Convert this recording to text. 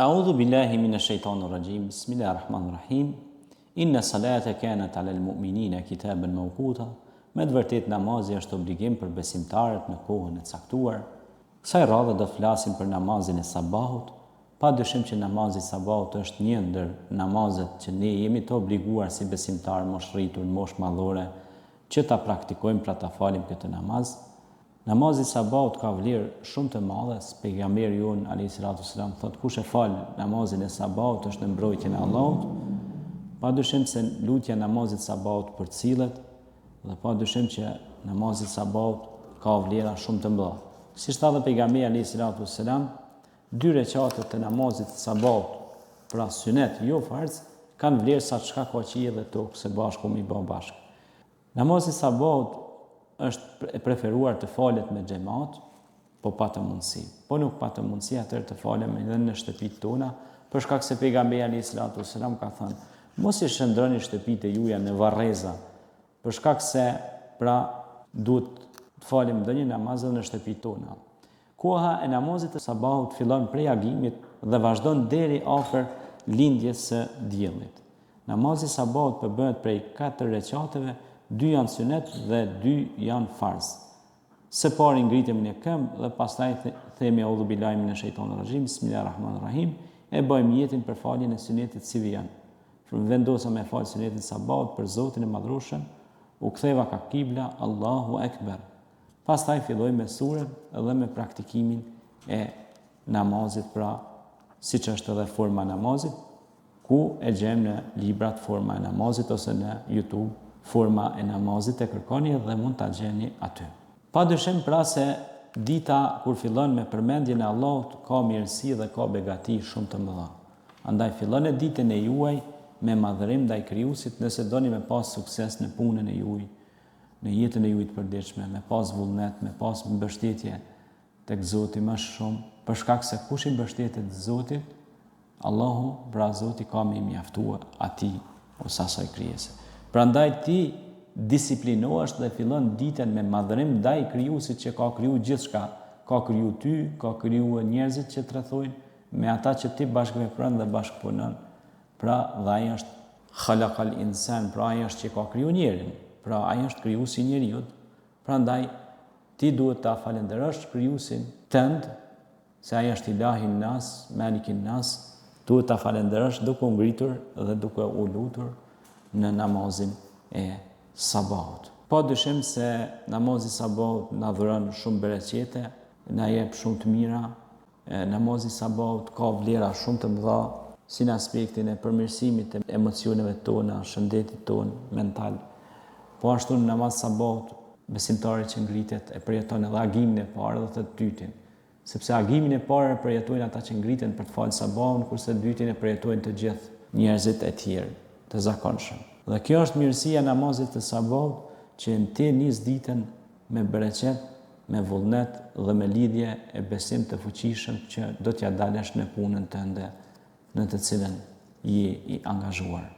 A'udhu billahi minash shaitanir rajim. Bismillahir rahmanir rahim. Inna salata kanat 'alal mu'minina kitaban mawquta. Me të vërtetë namazi është obligim për besimtarët në kohën e caktuar. Kësaj radhe do flasim për namazin e sabahut. Padyshim që namazi i sabahut është një ndër namazet që ne jemi të obliguar si besimtarë moshëritur, moshë madhore, që ta praktikojmë pra ta falim këtë namaz. Namazi i sabahut ka vlerë shumë të madhe. Pejgamberi jon alayhi salatu sallam thotë kush e fal namazin e sabahut është në mbrojtjen e Allahut. Padyshim se lutja e namazit të sabahut përcillet dhe padyshim që namazi i sabahut ka vlera shumë të mëdha. Siç tha dhe pejgamberi alayhi salatu sallam, 2 rekatet të namazit të sabahut, pra sunet, jo farz, kanë vlerë sa çka ka qiell dhe tokë së bashku mi bë bashkë. Namazi i sabahut është e preferuar të falet me xhamat, po pa të mundësi. Po nuk pa të mundësi atëherë të falem edhe në shtëpitë tona, për shkak se pejgamberi alayhi salatu wasalam ka thënë, mos i shndroni shtëpitë juaja në varreza, për shkak se pra duhet të falim ndonjë namaz në shtëpitë tona. Koha e namazit të sabahut fillon prej agimit dhe vazhdon deri afër lindjes së diellit. Namazi i sabahut përbohet prej 4 rekateve, 2 janë sunet dhe 2 janë farz. Së pari ngritemi në këmbë dhe pastaj themi A'udhu billahi minash shaitanir rajim, Bismillahir rahmanir rahim, e bëjmë jetën për faljen e sunetit si vjen. Vendosa me fal sunetin e sabahut për Zotin e Madhrueshëm, u ktheva ka kibla, Allahu Ekber. Pastaj fillojmë me surën dhe me praktikimin e namazit, pra siç është edhe forma e namazit, ku e gjejmë në librat forma e namazit ose në YouTube forma e namazit, e kërkoni dhe mund ta gjeni aty. Padyshim pra se dita kur fillon me përmendjen e Allahut ka mirësi dhe ka begati shumë të mëdha. Andaj filloni ditën e juaj me madhërim ndaj Krijuesit nëse doni me pas sukses në punën e juaj, në jetën e juaj të përditshme, me pas vullnet, me pas mbështetje tek Zoti më shumë, për shkak se kush i mbështetet Zotit, Allahu, pra Zoti ka më i mjaftuar atij ose asaj krijese. Prandaj ti disiplinohesh dhe fillon ditën me madhërim ndaj Krijuesit që ka kriju gjithçka, ka kriju ty, ka kriju njerëzit që të rrethojnë, me ata që ti bashkëvepron dhe bashkëpunon. Pra dhe ai është khalaqal insan, pra ai është që ka kriju njerin, pra ai është krijuesi i njeriut. Prandaj ti duhet ta falenderosh krijuesin tënd, se ai është ilahin nas, malikin nas, duhet ta falenderosh duke u ngritur dhe duke u lutur në namazin e sabahut. Padyshim se namazi i sabahut na dhuron shumë bereqete, na jep shumë të mira. Namazi i sabahut ka vlera shumë të mëdha, si në aspektin e përmirësimit të emocioneve tona, shëndetit ton mental. Po ashtu në namaz sabahut, besimtari që ngritet e përjeton edhe agimin e parë dhe të dytin. Sepse agimin e parë përjetojnë ata që ngriten për të falë sabahun, kurse dytin e përjetojnë të gjithë njerëzit e tjerë të zakonshëm. Dhe kjo është mirësia e namazit të sabahut, që ti nis ditën me bereqet, me vullnet dhe me lidhje e besim të fuqishëm që do t'ja dalësh në punën tënde në të cilën je i angazhuar.